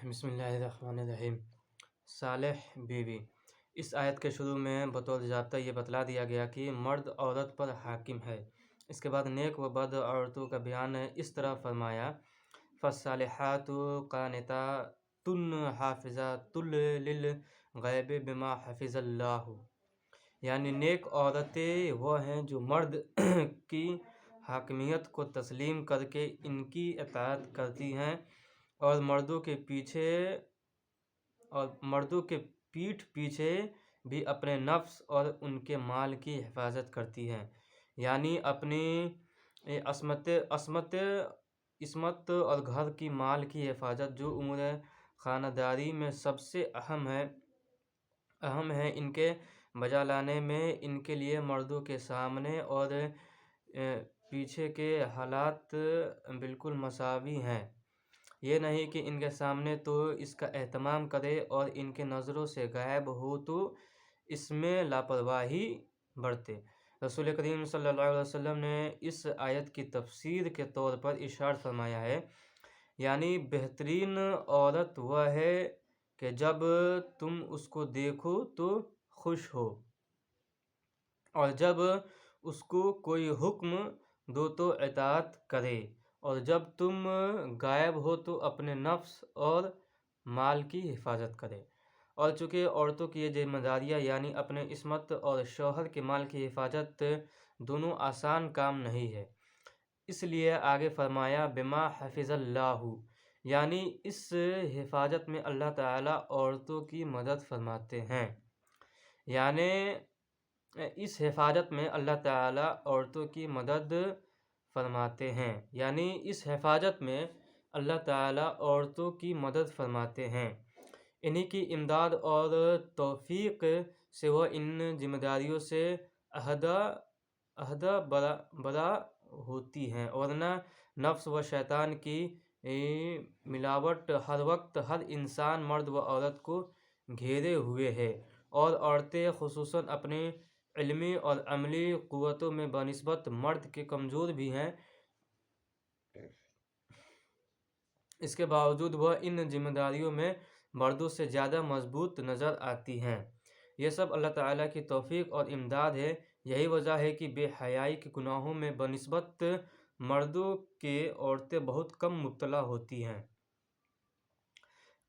بسم اللہ الرحمن الرحیم۔ صالح بیوی۔ اس آیت کے شروع میں بطور ضابطہ یہ بتلا دیا گیا کہ مرد عورت پر حاکم ہے۔ اس کے بعد نیک و بد عورتوں کا بیان اس طرح فرمایا، فالصالحات قانتات حافظات للغیب بما حفظ اللہ، یعنی نیک عورتیں وہ ہیں جو مرد کی حاکمیت کو تسلیم کر کے ان کی اطاعت کرتی ہیں اور مردوں کے پیٹھ پیچھے بھی اپنے نفس اور ان کے مال کی حفاظت کرتی ہیں، یعنی اپنی عصمت اور گھر کی مال کی حفاظت جو امور خانہ داری میں سب سے اہم ہے ان کے بجا لانے میں ان کے لیے مردوں کے سامنے اور پیچھے کے حالات بالکل مساوی ہیں۔ یہ نہیں کہ ان کے سامنے تو اس کا اہتمام کرے اور ان کے نظروں سے غائب ہو تو اس میں لاپرواہی برتے۔ رسول کریم صلی اللہ علیہ وسلم نے اس آیت کی تفسیر کے طور پر ارشاد فرمایا ہے، یعنی بہترین عورت وہ ہے کہ جب تم اس کو دیکھو تو خوش ہو، اور جب اس کو کوئی حکم دو تو اطاعت کرے، اور جب تم غائب ہو تو اپنے نفس اور مال کی حفاظت کرے۔ اور چونکہ عورتوں کی یہ ذمہ داریاں یعنی اپنے عصمت اور شوہر کے مال کی حفاظت دونوں آسان کام نہیں ہے، اس لیے آگے فرمایا بما حفظ اللہ، یعنی اس حفاظت میں اللہ تعالیٰ عورتوں کی مدد فرماتے ہیں، یعنی اس حفاظت میں اللہ تعالیٰ عورتوں کی مدد فرماتے ہیں، یعنی اس حفاظت میں اللہ تعالیٰ عورتوں کی مدد فرماتے ہیں، انہی کی امداد اور توفیق سے وہ ان ذمہ داریوں سے عہدہ برا ہوتی ہیں، ورنہ نفس و شیطان کی ملاوٹ ہر وقت ہر انسان مرد و عورت کو گھیرے ہوئے ہے، اور عورتیں خصوصاً اپنی علمی اور عملی قوتوں میں بنسبت مرد کے کمزور بھی ہیں، اس کے باوجود وہ ان ذمہ داریوں میں مردوں سے زیادہ مضبوط نظر آتی ہیں۔ یہ سب اللہ تعالیٰ کی توفیق اور امداد ہے، یہی وجہ ہے کہ بے حیائی کے گناہوں میں بنسبت مردوں کے عورتیں بہت کم مبتلا ہوتی ہیں۔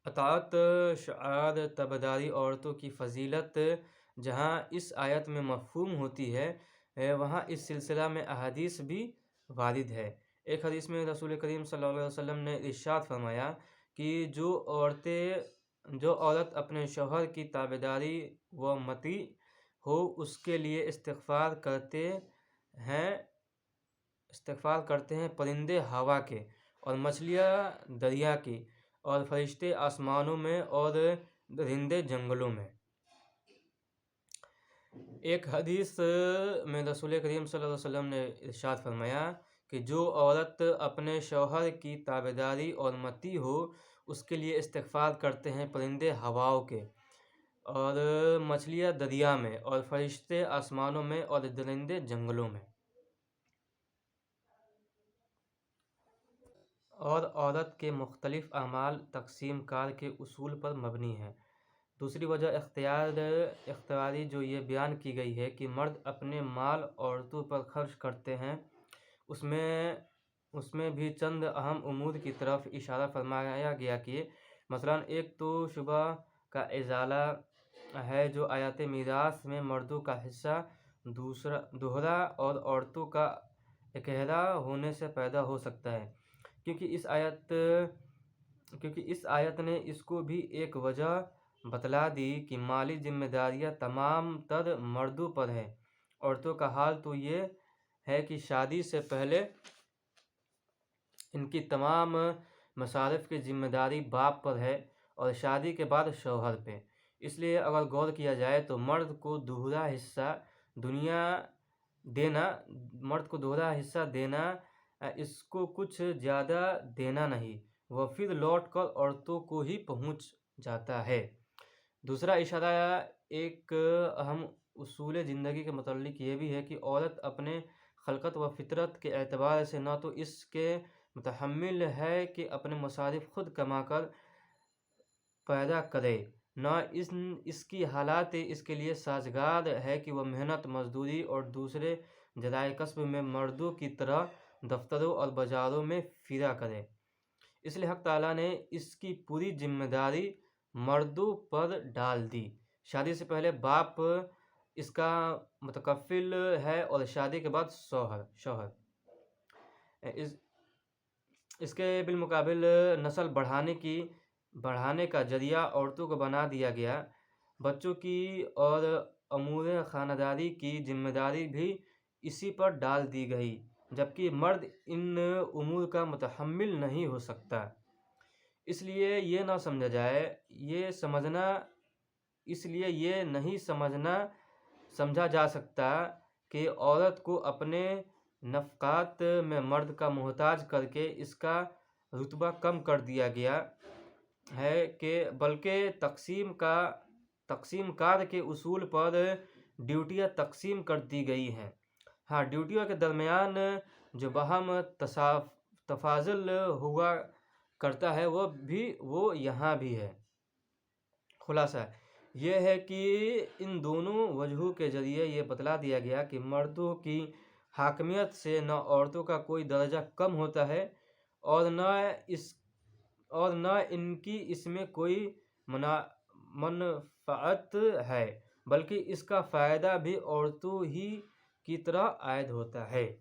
اطاعت شعار تابعداری عورتوں کی فضیلت جہاں اس آیت میں مفہوم ہوتی ہے، وہاں اس سلسلہ میں احادیث بھی وارد ہے۔ ایک حدیث میں رسول کریم صلی اللہ علیہ وسلم نے ارشاد فرمایا کہ جو عورت اپنے شوہر کی تابعداری و مطیع ہو اس کے لیے استغفار کرتے ہیں پرندے ہوا کے، اور مچھلیاں دریا کی، اور فرشتے آسمانوں میں، اور درندے جنگلوں میں۔ ایک حدیث میں رسول کریم صلی اللہ علیہ وسلم نے ارشاد فرمایا کہ جو عورت اپنے شوہر کی تابعداری اور مطیع ہو اس کے لیے استغفار کرتے ہیں پرندے ہواؤں کے، اور مچھلیاں دریا میں، اور فرشتے آسمانوں میں، اور درندے جنگلوں میں۔ اور عورت کے مختلف اعمال تقسیم کار کے اصول پر مبنی ہیں۔ دوسری وجہ اختیاری جو یہ بیان کی گئی ہے کہ مرد اپنے مال عورتوں پر خرچ کرتے ہیں، اس میں بھی چند اہم امور کی طرف اشارہ فرمایا گیا کہ مثلاً ایک تو شبہ کا ازالہ ہے جو آیات میراث میں مردوں کا حصہ دوہرا اور عورتوں کا اکہرا ہونے سے پیدا ہو سکتا ہے، کیونکہ اس آیت نے اس کو بھی ایک وجہ بتلا دی کہ مالی ذمہ داریاں تمام تر مردوں پر ہیں۔ عورتوں کا حال تو یہ ہے کہ شادی سے پہلے ان کی تمام مصارف کی ذمہ داری باپ پر ہے اور شادی کے بعد شوہر پہ، اس لیے اگر غور کیا جائے تو مرد کو دوہرا حصہ دینا اس کو کچھ زیادہ دینا نہیں، وہ پھر لوٹ کر عورتوں کو ہی پہنچ جاتا ہے۔ دوسرا اشارہ ایک اہم اصول زندگی کے متعلق یہ بھی ہے کہ عورت اپنے خلقت و فطرت کے اعتبار سے نہ تو اس کے متحمل ہے کہ اپنے مصارف خود کما کر پیدا کرے، نہ اس کی حالات اس کے لیے سازگار ہے کہ وہ محنت مزدوری اور دوسرے ذرائع کسب میں مردوں کی طرح دفتروں اور بازاروں میں پھرا کرے۔ اس لیے حق تعالیٰ نے اس کی پوری ذمہ داری مردوں پر ڈال دی۔ شادی سے پہلے باپ اس کا متکفل ہے اور شادی کے بعد شوہر۔ اس کے بالمقابل نسل بڑھانے کا ذریعہ عورتوں کو بنا دیا گیا۔ بچوں کی اور امور خاندانی کی ذمہ داری بھی اسی پر ڈال دی گئی، جبکہ مرد ان امور کا متحمل نہیں ہو سکتا۔ اس لیے یہ نہیں سمجھا جا سکتا کہ عورت کو اپنے نفقات میں مرد کا محتاج کر کے اس کا رتبہ کم کر دیا گیا ہے، بلکہ تقسیم کار کے اصول پر ڈیوٹیاں تقسیم کر دی گئی ہیں۔ ہاں، ڈیوٹیوں کے درمیان جو باہم تفاضل ہوا کرتا ہے وہ یہاں بھی ہے۔ خلاصہ یہ ہے کہ ان دونوں وجہوں کے ذریعے یہ بتلا دیا گیا کہ مردوں کی حاکمیت سے نہ عورتوں کا کوئی درجہ کم ہوتا ہے اور نہ ان کی اس میں کوئی منفعت ہے، بلکہ اس کا فائدہ بھی عورتوں ہی کی طرح عائد ہوتا ہے۔